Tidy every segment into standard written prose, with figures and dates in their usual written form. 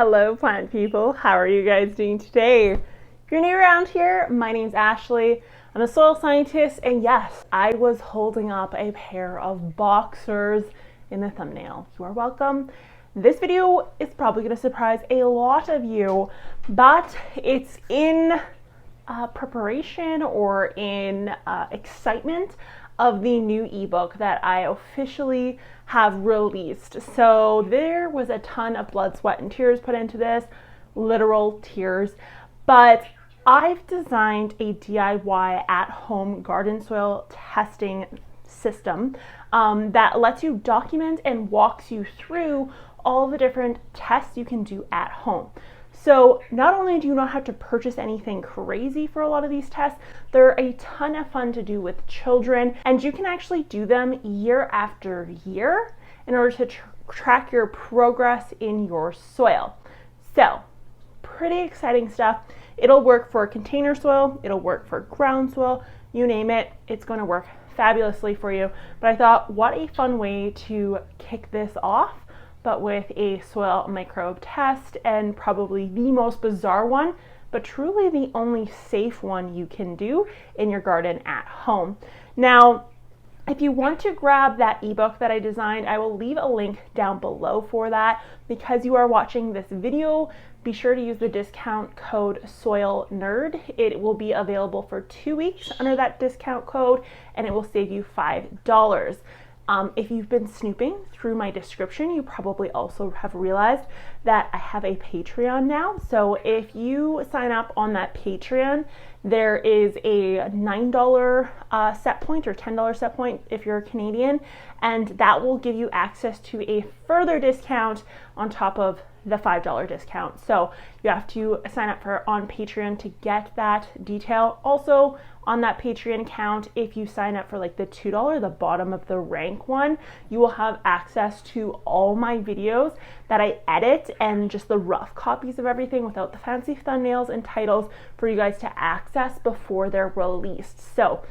Hello plant people, how are you guys doing today? If you're new around here, my name's Ashley. I'm a soil scientist, and yes, I was holding up a pair of boxers in the thumbnail. You are welcome. This video is probably going to surprise a lot of you, but it's in preparation or in excitement of the new ebook that I officially have released. So there was a ton of blood, sweat, and tears put into this, literal tears, but I've designed a DIY at-home garden soil testing system that lets you document and walks you through all the different tests you can do at home. So not only do you not have to purchase anything crazy for a lot of these tests, they're a ton of fun to do with children, and you can actually do them year after year in order to track your progress in your soil. So pretty exciting stuff. It'll work for container soil, it'll work for ground soil, you name it, it's going to work fabulously for you. But I thought, what a fun way to kick this off, but with a soil microbe test, and probably the most bizarre one, but truly the only safe one you can do in your garden at home. Now, if you want to grab that ebook that I designed, I will leave a link down below for that. Because you are watching this video, be sure to use the discount code SOILNERD. It will be available for 2 weeks under that discount code, and it will save you $5. If you've been snooping through my description, you probably also have realized that I have a Patreon now. So if you sign up on that Patreon, there is a $9 set point or $10 set point if you're Canadian, and that will give you access to a further discount on top of the $5 discount. So you have to sign up on Patreon to get that detail. Also, on that Patreon account, if you sign up for like the $2, the bottom of the rank one, you will have access to all my videos that I edit and just the rough copies of everything without the fancy thumbnails and titles for you guys to access before they're released. So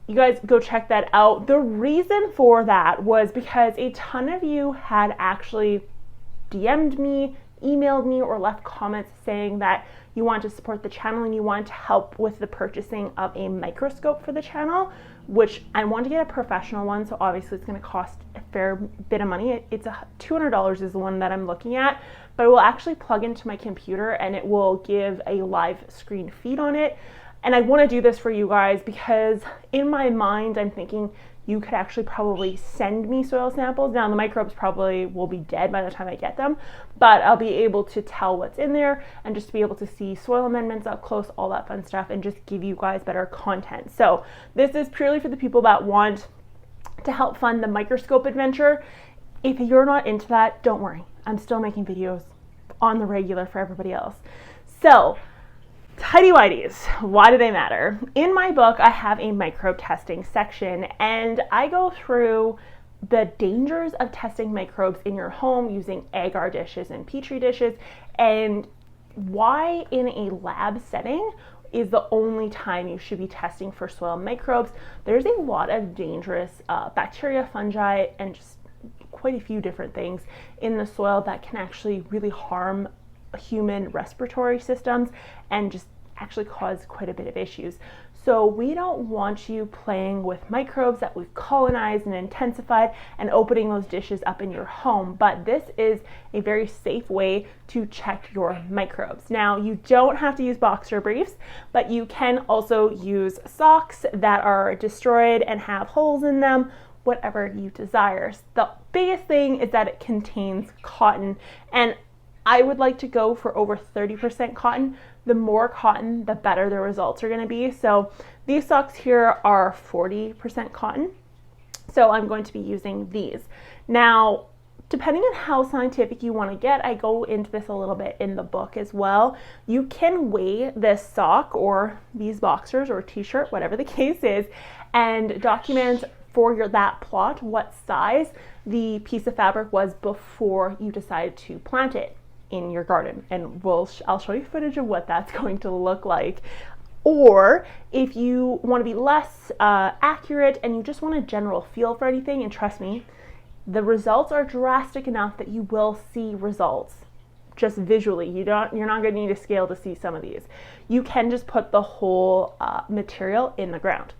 you guys go check that out. The reason for that was because a ton of you had actually DM'd me, emailed me, or left comments saying that you want to support the channel and you want to help with the purchasing of a microscope for the channel, which I want to get a professional one, so obviously it's going to cost a fair bit of money. It's $200 is the one that I'm looking at, but it will actually plug into my computer and it will give a live screen feed on it. And I want to do this for you guys because in my mind I'm thinking you could actually probably send me soil samples. Now, the microbes probably will be dead by the time I get them, but I'll be able to tell what's in there and just be able to see soil amendments up close, all that fun stuff, and just give you guys better content. So this is purely for the people that want to help fund the microscope adventure. If you're not into that, don't worry. I'm still making videos on the regular for everybody else. So, tighty-whities, why do they matter? In my book, I have a microbe testing section, and I go through the dangers of testing microbes in your home using agar dishes and petri dishes, and why in a lab setting is the only time you should be testing for soil microbes. There's a lot of dangerous bacteria, fungi, and just quite a few different things in the soil that can actually really harm human respiratory systems and just actually cause quite a bit of issues. So we don't want you playing with microbes that we've colonized and intensified and opening those dishes up in your home, but this is a very safe way to check your microbes. Now, you don't have to use boxer briefs, but you can also use socks that are destroyed and have holes in them, whatever you desire. The biggest thing is that it contains cotton, and I would like to go for over 30% cotton. The more cotton, the better the results are going to be. So these socks here are 40% cotton. So I'm going to be using these. Now, depending on how scientific you want to get, I go into this a little bit in the book as well. You can weigh this sock or these boxers or t-shirt, whatever the case is, and document for that plot what size the piece of fabric was before you decide to plant it in your garden, and I'll show you footage of what that's going to look like. Or if you want to be less accurate and you just want a general feel for anything, and trust me, the results are drastic enough that you will see results just visually. You're not going to need a scale to see some of these. You can just put the whole material in the ground.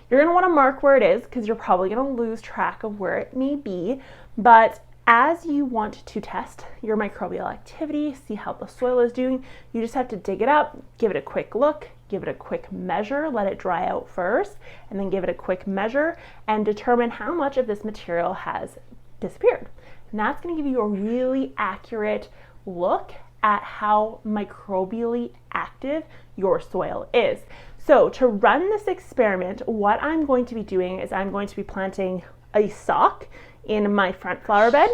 You're going to want to mark where it is because you're probably going to lose track of where it may be. But as you want to test your microbial activity, see how the soil is doing, you just have to dig it up, give it a quick look, give it a quick measure, let it dry out first, and then give it a quick measure and determine how much of this material has disappeared. And that's going to give you a really accurate look at how microbially active your soil is. So to run this experiment, what I'm going to be doing is I'm going to be planting a sock in my front flower bed.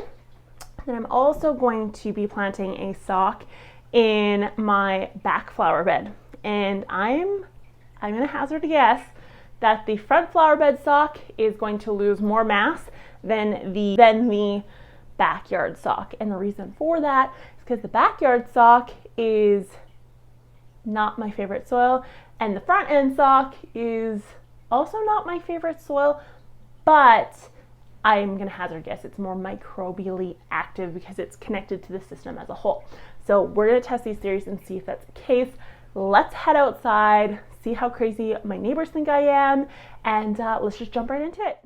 Then I'm also going to be planting a sock in my back flower bed. And I'm going to hazard a guess that the front flower bed sock is going to lose more mass than the backyard sock. And the reason for that is because the backyard sock is not my favorite soil, and the front end sock is also not my favorite soil, but I'm going to hazard a guess it's more microbially active because it's connected to the system as a whole. So we're going to test these theories and see if that's the case. Let's head outside, see how crazy my neighbors think I am, and let's just jump right into it.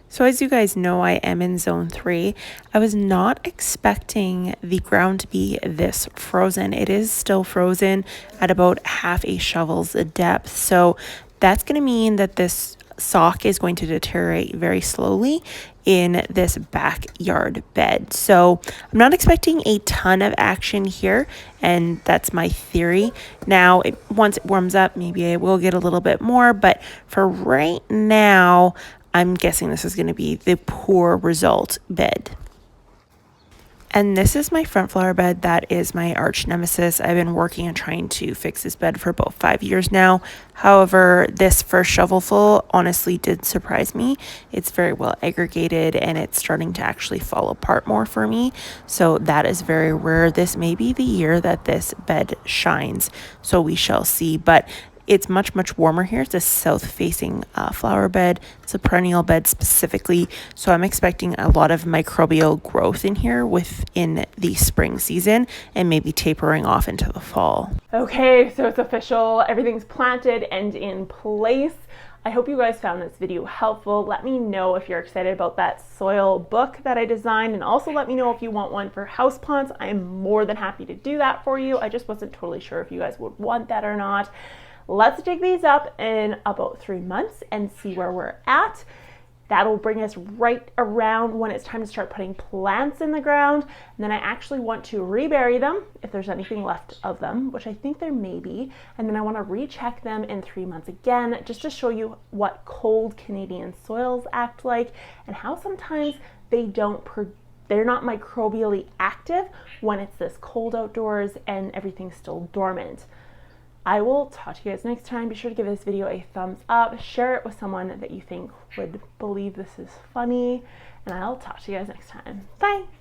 So as you guys know, I am in zone 3. I was not expecting the ground to be this frozen. It is still frozen at about half a shovel's depth. So that's going to mean that this sock is going to deteriorate very slowly in this backyard bed. So I'm not expecting a ton of action here, and that's my theory. Now, once it warms up, maybe I will get a little bit more, but for right now, I'm guessing this is going to be the poor result bed. And this is my front flower bed. That is my arch nemesis. I've been working on trying to fix this bed for about 5 years now. However, this first shovelful honestly did surprise me. It's very well aggregated and it's starting to actually fall apart more for me. So that is very rare. This may be the year that this bed shines. So we shall see. But it's much, much warmer here. It's a south-facing flower bed. It's a perennial bed specifically. So I'm expecting a lot of microbial growth in here within the spring season and maybe tapering off into the fall. Okay, so it's official. Everything's planted and in place. I hope you guys found this video helpful. Let me know if you're excited about that soil book that I designed, and also let me know if you want one for houseplants. I am more than happy to do that for you. I just wasn't totally sure if you guys would want that or not. Let's dig these up in about 3 months and see where we're at. That'll bring us right around when it's time to start putting plants in the ground. And then I actually want to rebury them if there's anything left of them, which I think there may be. And then I want to recheck them in 3 months again, just to show you what cold Canadian soils act like and how sometimes they're not microbially active when it's this cold outdoors and everything's still dormant. I will talk to you guys next time. Be sure to give this video a thumbs up, share it with someone that you think would believe this is funny, and I'll talk to you guys next time. Bye!